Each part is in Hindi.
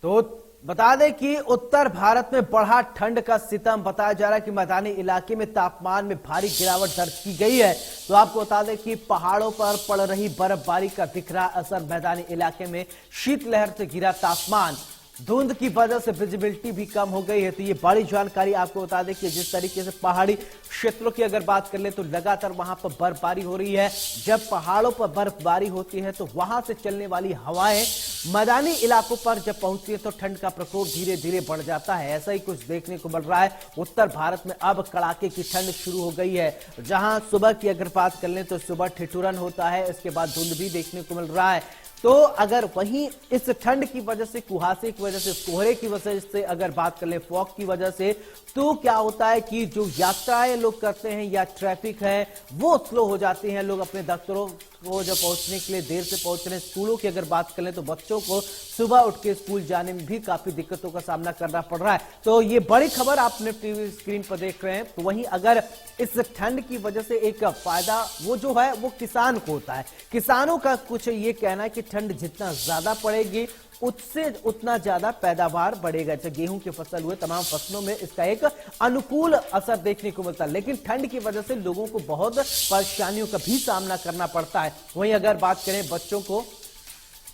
तो बता दें कि उत्तर भारत में बढ़ा ठंड का सितम। बताया जा रहा है कि मैदानी इलाके में तापमान में भारी गिरावट दर्ज की गई है। तो आपको बता दें कि पहाड़ों पर पड़ रही बर्फबारी का दिख रहा असर। मैदानी इलाके में शीतलहर से गिरा तापमान, धुंध की वजह से विजिबिलिटी भी कम हो गई है। तो ये बड़ी जानकारी आपको बता दें कि जिस तरीके से पहाड़ी क्षेत्रों की अगर बात कर ले तो लगातार वहां पर बर्फबारी हो रही है। जब पहाड़ों पर बर्फबारी होती है तो वहां से चलने वाली हवाएं मैदानी इलाकों पर जब पहुंचती है तो ठंड का प्रकोप धीरे धीरे बढ़ जाता है। ऐसा ही कुछ देखने को मिल रहा है। उत्तर भारत में अब कड़ाके की ठंड शुरू हो गई है। जहां सुबह की अगर बात कर लें तो सुबह ठिठुरन होता है, इसके बाद धुंध भी देखने को मिल रहा है। तो अगर वहीं इस ठंड की वजह से, कुहासे की वजह से, कोहरे की वजह से अगर बात कर ले, फॉग की वजह से, तो क्या होता है कि जो यात्राएं लोग करते हैं या ट्रैफिक है वो स्लो हो जाती हैं। लोग अपने दफ्तरों को जब पहुंचने के लिए देर से पहुंच रहे हैं। स्कूलों की अगर बात कर लें तो बच्चों को सुबह उठ के स्कूल जाने में भी काफी दिक्कतों का सामना करना पड़ रहा है। तो ये बड़ी खबर आपने टीवी स्क्रीन पर देख रहे हैं। तो वहीं अगर इस ठंड की वजह से एक फायदा वो जो है वो किसान को होता है। किसानों का कुछ ये कहना है कि ठंड जितना ज्यादा पड़ेगी उससे उतना ज्यादा पैदावार बढ़ेगा। चाहे गेहूं की फसल हुए, तमाम फसलों में इसका एक अनुकूल असर देखने को मिलता है। लेकिन ठंड की वजह से लोगों को बहुत परेशानियों का भी सामना करना पड़ता है। वहीं अगर बात करें बच्चों को,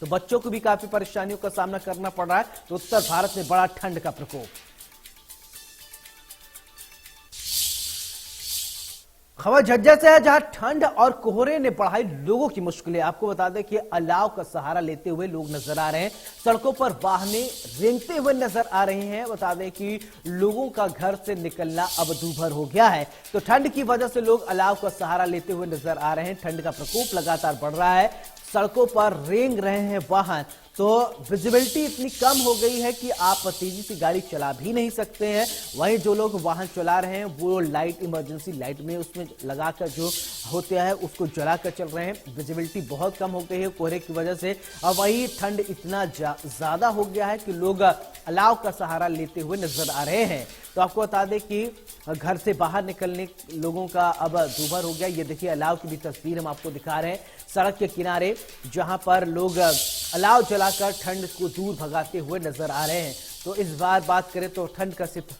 तो बच्चों को भी काफी परेशानियों का सामना करना पड़ रहा है। तो उत्तर भारत में बड़ा ठंड का प्रकोप। खबर झज्जर से है, जहां ठंड और कोहरे ने बढ़ाई लोगों की मुश्किलें। आपको बता दें कि अलाव का सहारा लेते हुए लोग नजर आ रहे हैं। सड़कों पर वाहनें रेंगते हुए नजर आ रहे हैं। बता दें कि लोगों का घर से निकलना अब दूभर हो गया है। तो ठंड की वजह से लोग अलाव का सहारा लेते हुए नजर आ रहे हैं। ठंड का प्रकोप लगातार बढ़ रहा है। सड़कों पर रेंग रहे हैं वाहन। तो विजिबिलिटी इतनी कम हो गई है कि आप तेजी से गाड़ी चला भी नहीं सकते हैं। वहीं जो लोग वाहन चला रहे हैं वो लाइट, इमरजेंसी लाइट में उसमें लगाकर जो होते हैं उसको जलाकर चल रहे हैं। विजिबिलिटी बहुत कम हो गई है कोहरे की वजह से। अब वही ठंड इतना ज्यादा हो गया है कि लोग अलाव का सहारा लेते हुए नजर आ रहे हैं। तो आपको बता दें कि घर से बाहर निकलने लोगों का अब दूभर हो गया। ये देखिए अलाव की भी तस्वीर हम आपको दिखा रहे हैं। सड़क के किनारे जहां पर लोग अलाव जलाकर ठंड को दूर भगाते हुए नजर आ रहे हैं। तो इस बार बात करें तो ठंड का सिर्फ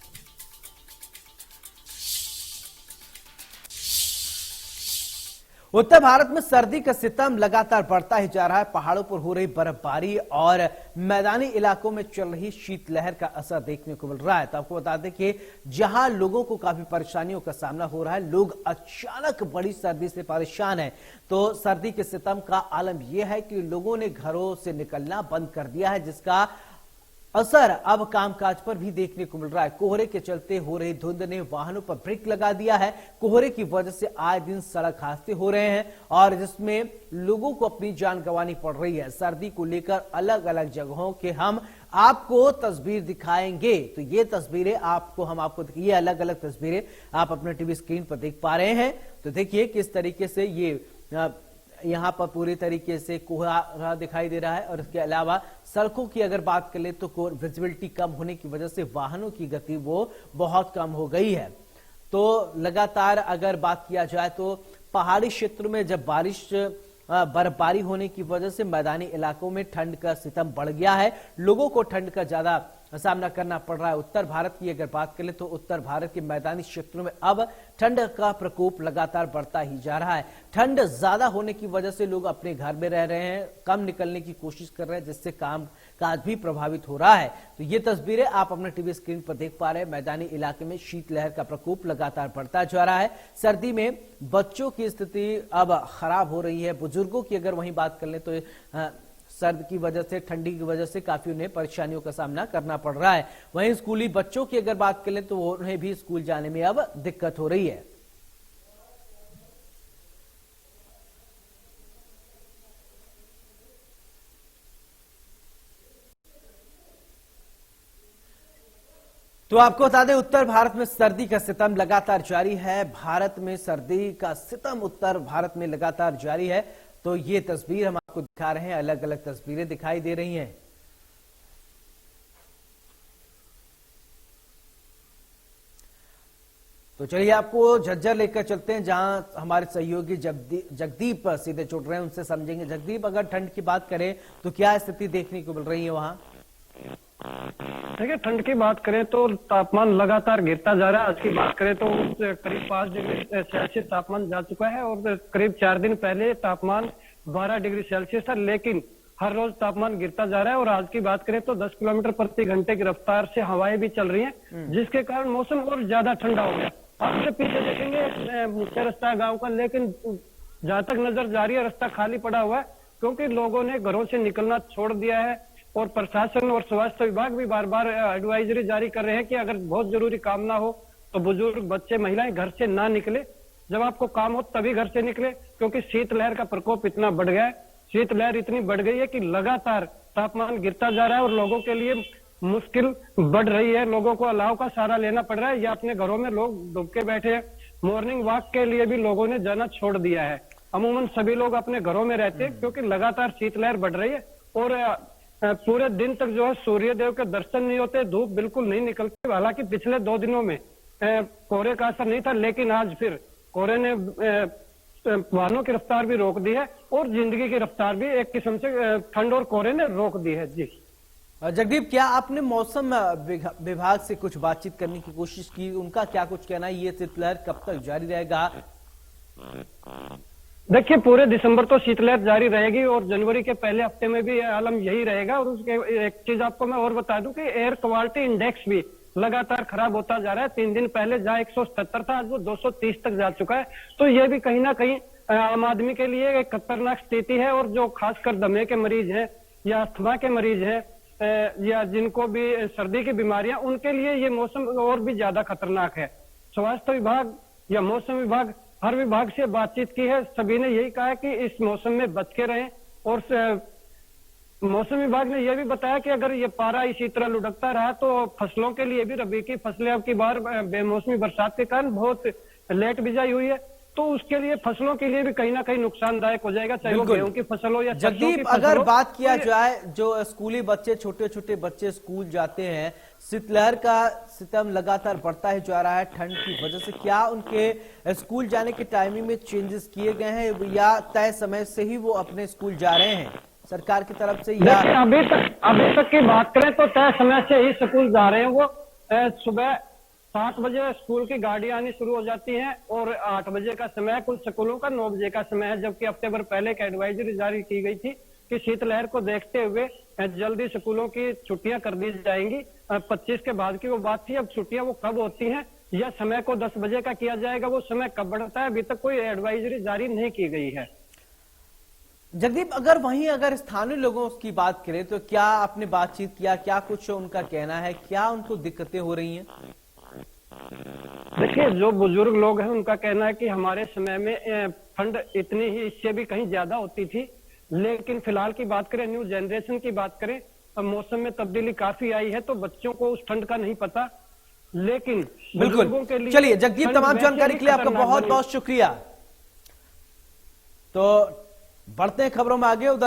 उत्तर भारत में सर्दी का सितम लगातार बढ़ता ही जा रहा है। पहाड़ों पर हो रही बर्फबारी और मैदानी इलाकों में चल रही शीतलहर का असर देखने को मिल रहा है। तो आपको बता दें कि जहां लोगों को काफी परेशानियों का सामना हो रहा है, लोग अचानक बड़ी सर्दी से परेशान हैं। तो सर्दी के सितम का आलम यह है कि लोगों ने घरों से निकलना बंद कर दिया है, जिसका असर अब कामकाज पर भी देखने को मिल रहा है। कोहरे के चलते हो रही धुंध ने वाहनों पर ब्रेक लगा दिया है। कोहरे की वजह से आए दिन सड़क हादसे हो रहे हैं और जिसमें लोगों को अपनी जान गंवानी पड़ रही है। सर्दी को लेकर अलग अलग जगहों के हम आपको तस्वीर दिखाएंगे। तो ये तस्वीरें आपको ये अलग अलग तस्वीरें आप अपने टीवी स्क्रीन पर देख पा रहे हैं। तो देखिए किस तरीके से ये यहां पर पूरी तरीके से कोहरा दिखाई दे रहा है। और इसके अलावा सड़कों की अगर बात कर ले तो विजिबिलिटी कम होने की वजह से वाहनों की गति वो बहुत कम हो गई है। तो लगातार अगर बात किया जाए तो पहाड़ी क्षेत्रों में जब बर्फबारी होने की वजह से मैदानी इलाकों में ठंड का सितम बढ़ गया है। लोगों को ठंड का ज्यादा सामना करना पड़ रहा है। उत्तर भारत की अगर बात करें तो उत्तर भारत के मैदानी क्षेत्रों में अब ठंड का प्रकोप लगातार बढ़ता ही जा रहा है। ठंड ज्यादा होने की वजह से लोग अपने घर में रह रहे हैं, कम निकलने की कोशिश कर रहे हैं, जिससे काम काज भी प्रभावित हो रहा है। तो ये तस्वीरें आप अपने टीवी स्क्रीन पर देख पा रहे हैं। मैदानी इलाके में शीतलहर का प्रकोप लगातार बढ़ता जा रहा है। सर्दी में बच्चों की स्थिति अब खराब हो रही है। बुजुर्गों की अगर वहीं बात कर ले तो सर्द की वजह से, ठंडी की वजह से काफी उन्हें परेशानियों का सामना करना पड़ रहा है। वहीं स्कूली बच्चों की अगर बात करें तो उन्हें भी स्कूल जाने में अब दिक्कत हो रही है। तो आपको बता दें उत्तर भारत में सर्दी का सितम लगातार जारी है। भारत में सर्दी का सितम उत्तर भारत में लगातार जारी है। तो ये तस्वीर हम आपको दिखा रहे हैं, अलग अलग तस्वीरें दिखाई दे रही हैं। तो चलिए आपको झज्जर लेकर चलते हैं, जहां हमारे सहयोगी जगदीप सीधे जुड़ रहे हैं, उनसे समझेंगे। जगदीप, अगर ठंड की बात करें तो क्या स्थिति देखने को मिल रही है वहां? देखिए, ठंड की बात करें तो तापमान लगातार गिरता जा रहा है। आज की बात करें तो करीब 5 डिग्री सेल्सियस तापमान जा चुका है और करीब 4 दिन पहले तापमान 12 डिग्री सेल्सियस था, लेकिन हर रोज तापमान गिरता जा रहा है। और आज की बात करें तो 10 किलोमीटर प्रति घंटे की रफ्तार से हवाएं भी चल रही हैं, जिसके कारण मौसम और ज्यादा ठंडा हो गया। आपसे पीछे देखेंगे मुख्य रास्ता गाँव का, लेकिन जहां तक नजर जा रही है रास्ता खाली पड़ा हुआ है, क्योंकि लोगों ने घरों से निकलना छोड़ दिया है। और प्रशासन और स्वास्थ्य विभाग भी बार बार एडवाइजरी जारी कर रहे हैं कि अगर बहुत जरूरी काम ना हो तो बुजुर्ग, बच्चे, महिलाएं घर से ना निकले। जब आपको काम हो तभी घर से निकले, क्योंकि शीतलहर का प्रकोप इतना बढ़ गया है। शीतलहर इतनी बढ़ गई है कि लगातार तापमान गिरता जा रहा है और लोगों के लिए मुश्किल बढ़ रही है। लोगों को अलाव का सहारा लेना पड़ रहा है या अपने घरों में लोग डूब के बैठे हैं। मॉर्निंग वॉक के लिए भी लोगों ने जाना छोड़ दिया है। अमूमन सभी लोग अपने घरों में रहते हैं, क्योंकि लगातार शीतलहर बढ़ रही है और पूरे दिन तक जो है सूर्य देव के दर्शन नहीं होते, धूप बिल्कुल नहीं निकलती। हालांकि पिछले 2 दिनों में कोहरे का असर नहीं था, लेकिन आज फिर कोहरे ने वाहनों की रफ्तार भी रोक दी है और जिंदगी की रफ्तार भी एक किस्म से ठंड और कोहरे ने रोक दी है। जी जगदीप, क्या आपने मौसम विभाग से कुछ बातचीत करने की कोशिश की? उनका क्या कुछ कहना है? ये शीतलहर कब तक जारी रहेगा? देखिए, पूरे दिसंबर तो शीतलहर जारी रहेगी और जनवरी के पहले हफ्ते में भी आलम यही रहेगा। और उसके एक चीज आपको मैं और बता दूं कि एयर क्वालिटी इंडेक्स भी लगातार खराब होता जा रहा है। 3 दिन पहले जहां 177 था, आज वो 230 तक जा चुका है। तो ये भी कहीं ना कहीं आम आदमी के लिए एक खतरनाक स्थिति है। और जो खासकर दमे के मरीज हैं या अस्थमा के मरीज हैं या जिनको भी सर्दी की बीमारियां, उनके लिए ये मौसम और भी ज्यादा खतरनाक है। स्वास्थ्य विभाग या मौसम विभाग, हर विभाग से बातचीत की है, सभी ने यही कहा है कि इस मौसम में बच के रहें। और मौसम विभाग ने यह भी बताया कि अगर ये पारा इसी तरह लुढ़कता रहा तो फसलों के लिए भी, रबी की फसलें अब की बार बेमौसमी बरसात के कारण बहुत लेट बिजाई हुई है, तो उसके लिए फसलों के लिए भी कहीं ना कहीं नुकसानदायक हो जाएगा, चाहे वो गेहूं की फसल हो या जगदीप, अगर बात किया जाए जो स्कूली बच्चे, छोटे छोटे बच्चे स्कूल जाते हैं, शीतलहर का सितम लगातार बढ़ता ही जा रहा है ठंड की वजह से, क्या उनके स्कूल जाने के टाइमिंग में चेंजेस किए गए हैं या तय समय से ही वो अपने स्कूल जा रहे हैं सरकार की तरफ से? या अभी तक की बात करें तो तय समय से ही स्कूल जा रहे हैं। वो सुबह 7 बजे स्कूल की गाड़ी आनी शुरू हो जाती है और 8 बजे का समय है। कुछ स्कूलों का 9 बजे का समय है, जबकि हफ्ते भर पहले एक एडवाइजरी जारी की गई थी कि शीतलहर को देखते हुए जल्दी स्कूलों की छुट्टियां कर दी जाएंगी। 25 के बाद की वो बात थी। अब छुट्टियां वो कब होती हैं या समय को 10 बजे का किया जाएगा, वो समय कब बढ़ता है, अभी तक कोई एडवाइजरी जारी नहीं की गई है। जगदीप, अगर स्थानीय लोगों की बात करें तो क्या आपने बातचीत किया, क्या कुछ उनका कहना है, क्या उनको दिक्कतें हो रही हैं? देखिए, जो बुजुर्ग लोग हैं उनका कहना है कि हमारे समय में ठंड इतनी ही, इससे भी कहीं ज्यादा होती थी, लेकिन फिलहाल की बात करें, न्यू जनरेशन की बात करें, मौसम में तब्दीली काफी आई है, तो बच्चों को उस ठंड का नहीं पता। लेकिन बिल्कुल, चलिए जगदीप, तमाम जानकारी के लिए आपका बहुत बहुत शुक्रिया। तो बढ़ते हैं खबरों में आगे।